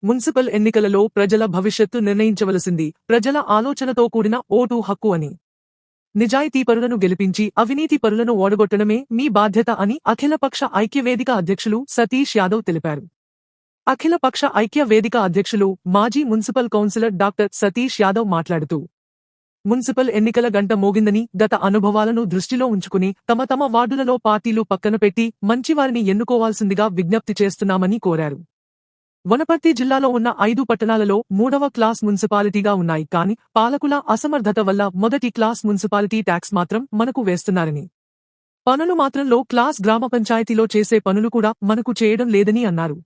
Municipal ఎన్నికలలో ప్రజల భవిష్యత్తు నిర్ణయించవలసింది ప్రజల ఆలోచనతో కూడిన ఓటు హక్కు అని. నిజాయితీపరులను గెలిపించి అవినీతిపరులను ఓడగొట్టడమే మీ బాధ్యత అని అఖిలపక్ష ఐక్యవేదిక అధ్యక్షులు సతీష్ యాదవ్ తెలిపారు. అఖిలపక్ష ఐక్య వేదిక అధ్యక్షులు మాజీ municipal councillor doctor Satish Yadav మాట్లాడుతూ, మున్సిపల్ ఎన్నికల గంట మోగిందని, గత అనుభవాలను దృష్టిలో ఉంచుకుని తమ తమ వార్డులలో పార్టీలు పక్కన పెట్టి మంచివారిని ఎన్నుకోవాల్సిందిగా విజ్ఞప్తి చేస్తున్నామని కోరారు. వనపర్తి జిల్లాలో ఉన్న 5 పట్టణాలలో 3వ క్లాస్ మున్సిపాలిటీగా ఉన్నాయి. కానీ పాలకుల అసమర్థత వల్ల మొదటి క్లాస్ మున్సిపాలిటీ ట్యాక్స్ మాత్రం మనకు వేస్తున్నారని, పనులు మాత్రం లో క్లాస్ గ్రామ పంచాయతీలో చేసే పనులు కూడా మనకు చేయడం లేదని అన్నారు.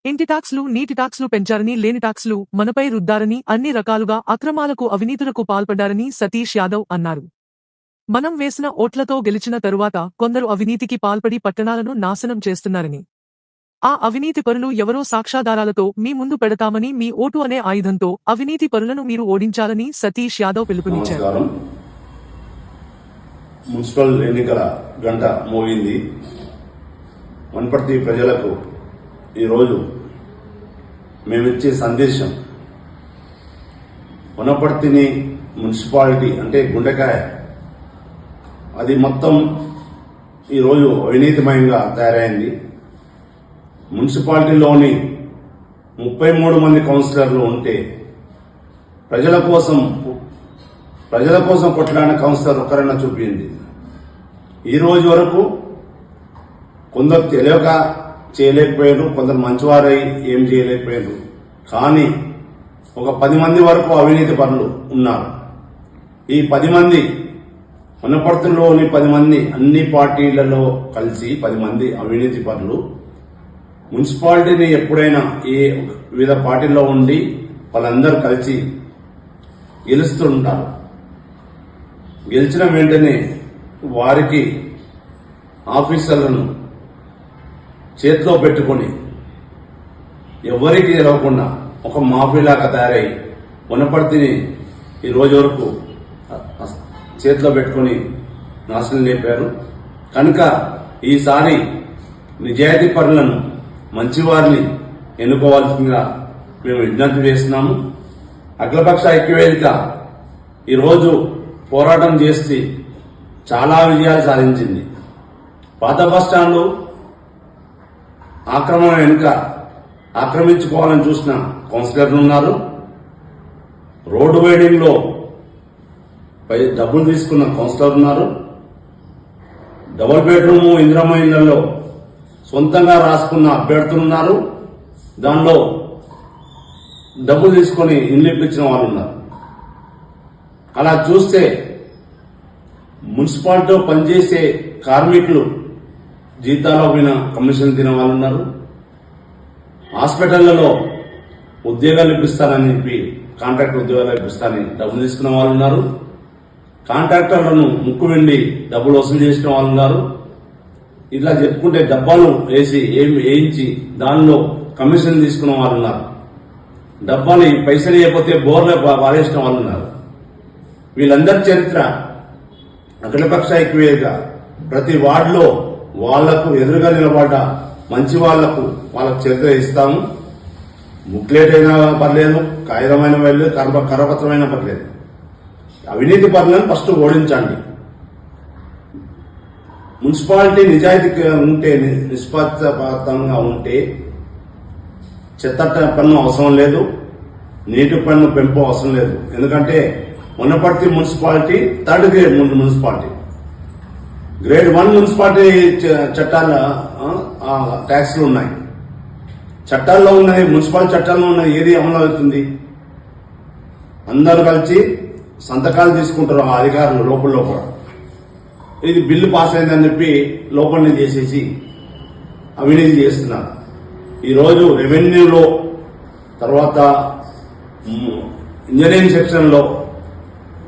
ఇంటి టాక్స్లు, నీటి టాక్స్లు పెంచారని, లేని టాక్స్లు మనపై రుద్దారని, అన్ని రకాలుగా అక్రమాలకు, అవినీతులకు పాల్పడ్డారని సతీష్ యాదవ్ అన్నారు. మనం వేసిన ఓట్లతో గెలిచిన తరువాత కొందరు అవినీతికి పాల్పడి పట్టణాలను నాశనం చేస్తున్నారని, ఆ అవినీతి పరులు ఎవరో సాక్ష్యాధారాలతో మీ ముందు పెడతామని, మీ ఓటు అనే ఆయుధంతో అవినీతి పరులను మీరు ఓడించాలని సతీష్ యాదవ్ పిలుపునిచ్చారు. మున్సిపల్ ఎన్నికల గంట మోగింది. వనపర్తి ప్రజలకు ఈరోజు మేమిచ్చే సందేశం, వనపర్తిని మున్సిపాలిటీ అంటే గుండెకాయ, అది మొత్తం ఈరోజు అవినీతిమయంగా తయారైంది. మున్సిపాలిటీలోని 33 మంది కౌన్సిలర్లు ఉంటే ప్రజల కోసం కొట్లాడిన కౌన్సిలర్ ఒక్కరైనా చూపించింది. ఈ రోజు వరకు కొందరు తెలియక చేయలేకపోయారు, కొందరు మంచివారై ఏం చేయలేకపోయారు. కానీ ఒక 10 మంది వరకు అవినీతి పరులు ఉన్నారు. ఈ 10 మంది, వనపర్తిలోని 10 మంది అన్ని పార్టీలలో కలిసి 10 మంది అవినీతి పరులు మున్సిపాలిటీని ఎప్పుడైనా వివిధ పార్టీల్లో ఉండి వాళ్ళందరూ కలిసి గెలుస్తుంటారు. గెలిచిన వెంటనే వారికి ఆఫీసర్లను చేతిలో పెట్టుకుని ఎవరికి తెలవకుండా ఒక మాఫీలాగా తయారై వనపర్తిని ఈ రోజు వరకు చేతిలో పెట్టుకుని నాశనం లేపారు. కనుక ఈసారి నిజాయితీ పరులను, మంచివారిని ఎన్నుకోవాల్సిందిగా మేము విజ్ఞప్తి చేస్తున్నాము. అఖిలపక్ష ఐక్యవేదిక ఈరోజు పోరాటం చేసి చాలా విజయాలు సాధించింది. పాత బస్టాండ్లు ఆక్రమణ వెనుక ఆక్రమించుకోవాలని చూసిన కౌన్సిలర్లు ఉన్నారు. రోడ్డు వైడింగ్ లో డబ్బులు తీసుకున్న కౌన్సిలర్ ఉన్నారు. డబుల్ బెడ్రూమ్ ఇందిరమ్మ ఇళ్లలో సొంతంగా రాసుకున్న అభ్యర్థులు ఉన్నారు. దానిలో డబ్బులు తీసుకుని ఇల్లు ఇప్పించిన వాళ్ళు ఉన్నారు. అలా చూస్తే మున్సిపాలిటీలో పనిచేసే కార్మికులు జీతాలు పోయిన కమిషన్ తినే వాళ్ళు ఉన్నారు. హాస్పిటళ్లలో ఉద్యోగాలు ఇప్పిస్తానని చెప్పి కాంట్రాక్ట్ ఉద్యోగాలు ఇప్పిస్తానని డబ్బులు తీసుకున్న వాళ్ళు ఉన్నారు. కాంట్రాక్టర్లను ముక్కు వెండి డబ్బులు వసూలు చేసిన వాళ్ళు ఉన్నారు. ఇలా చెప్పుకుంటే డబ్బాలు వేయించి దానిలో కమిషన్ తీసుకున్న వాళ్ళు ఉన్నారు. డబ్బాలు పైసలు ఇవ్వకపోతే బోర్లు వారేసిన వాళ్ళు ఉన్నారు. వీళ్ళందరి చరిత్ర అఖిలపక్ష ఐక్యవేదిక ప్రతి వార్డులో వాళ్లకు ఎదురుగా నిలబడ్డ మంచి వాళ్లకు వాళ్ళకు చరిత్ర ఇస్తాము. బుక్లెట్ అయినా పర్లేదు, కాగితమైన పర్లేదు, కరపత్రమైనా పర్లేదు. అవినీతి పరులను ఫస్ట్ ఓడించండి. మున్సిపాలిటీ నిజాయితీగా ఉంటే, నిష్పక్షపాతంగా ఉంటే చెత్త పన్ను అవసరం లేదు, నీటి పన్ను పెంపు అవసరం లేదు. ఎందుకంటే Wanaparthy municipality 3rd grade municipality. Grade 1 municipality చట్టాల ట్యాక్స్లు ఉన్నాయి. చట్టాల్లో ఉన్నాయి, మున్సిపల్ చట్టాల్లో ఉన్నాయి. ఏది అమలు అవుతుంది? అందరూ కలిసి సంతకాలు తీసుకుంటారు ఆ అధికారులు లోపల. ఇది బిల్లు పాస్ అయిందని చెప్పి లోపలనే చేసేసి అవినీతి చేస్తున్నారు. ఈరోజు రెవెన్యూలో, తర్వాత ఇంజనీరింగ్ సెక్షన్లో,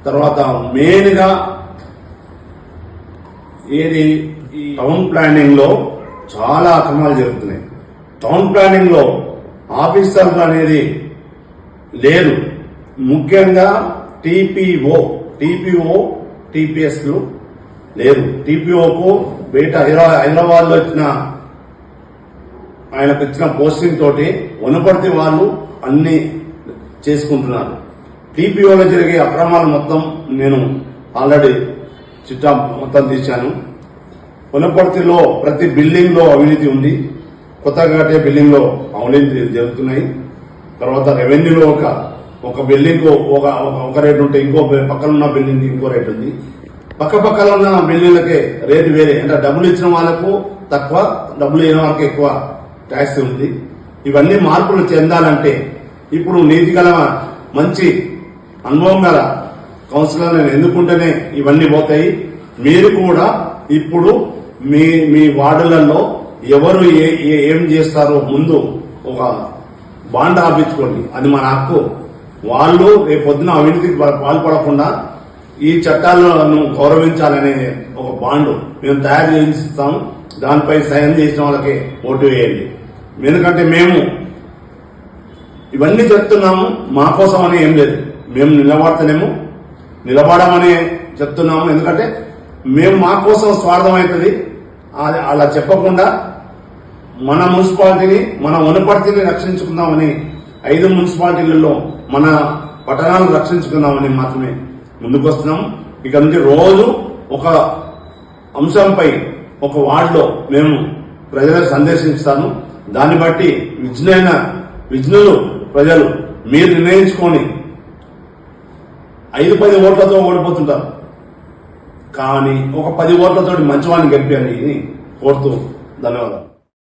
తర్వాత మెయిన్ గా ఏది ఈ టౌన్ ప్లానింగ్ లో చాలా అక్రమాలు జరుగుతున్నాయి. టౌన్ ప్లానింగ్ లో ఆఫీసర్లు అనేది లేదు. ముఖ్యంగా టీపీఓ, టీపీఎస్లు లేదు. టీపీఓకు బయట హైదరాబాద్ లో వచ్చిన ఆయనకు ఇచ్చిన పోస్టింగ్ తోటి వనపర్తి వాళ్ళు అన్ని చేసుకుంటున్నారు. టీపీఓలో జరిగే అక్రమాలు మొత్తం నేను ఆల్రెడీ చిట్టా మొత్తం తీశాను. వనపర్తిలో ప్రతి బిల్డింగ్ లో అవినీతి ఉంది. కొత్తగా కట్టే బిల్డింగ్ లో అవినీతి జరుగుతున్నాయి. తర్వాత రెవెన్యూలో ఒక బిల్డింగ్ ఒక రేటు ఉంటే ఇంకో పక్కన ఉన్న బిల్డింగ్ ఇంకో రేటు ఉంది. పక్కన ఉన్న బిల్డింగ్లకే రేటు వేరే, అంటే డబ్బులు ఇచ్చిన వాళ్ళకు తక్కువ, డబ్బులు ఇచ్చిన వాళ్ళకి ఎక్కువ ట్యాక్స్ ఉంది. ఇవన్నీ మార్పులు చెందాలంటే ఇప్పుడు నీతి గల మంచి అనుభవం గల కౌన్సిలర్ నేను ఎన్నుకుంటేనే ఇవన్నీ పోతాయి. మీరు కూడా ఇప్పుడు మీ వార్డులలో ఎవరు ఏం చేస్తారో ముందు ఒక బాండ్ ఆపించుకోండి. అది మన హక్కు. వాళ్ళు రేపొద్దున అవినీతికి పాల్పడకుండా ఈ చట్టాలను గౌరవించాలనే ఒక బాండ్ మేము తయారు చేయిస్తాం. దానిపై సైన్ చేసిన వాళ్ళకే ఓటు వేయండి. ఎందుకంటే మేము ఇవన్నీ చెప్తున్నాము మా కోసం అని ఏం లేదు. మేము నిలబడమని చెప్తున్నాము. ఎందుకంటే మేము మా కోసం స్వార్థం అవుతుంది అలా చెప్పకుండా మన మున్సిపాలిటీని, మన వనపర్తిని రక్షించుకుందామని, 5 మున్సిపాలిటీలలో మన పట్టణాలను రక్షించుకుందామని మాత్రమే ముందుకు వస్తున్నాం. ఇక నుంచి రోజు ఒక అంశంపై ఒక వార్డులో మేము ప్రజలకు సందేశిస్తాను. దాన్ని బట్టి విజ్ఞులు ప్రజలు మీరు నిర్ణయించుకొని 5-10 ఓట్లతో ఓడిపోతుంటారు. కానీ ఒక 10 ఓట్లతో మంచివాడిని గెలిపారని కోరుతూ ధన్యవాదాలు.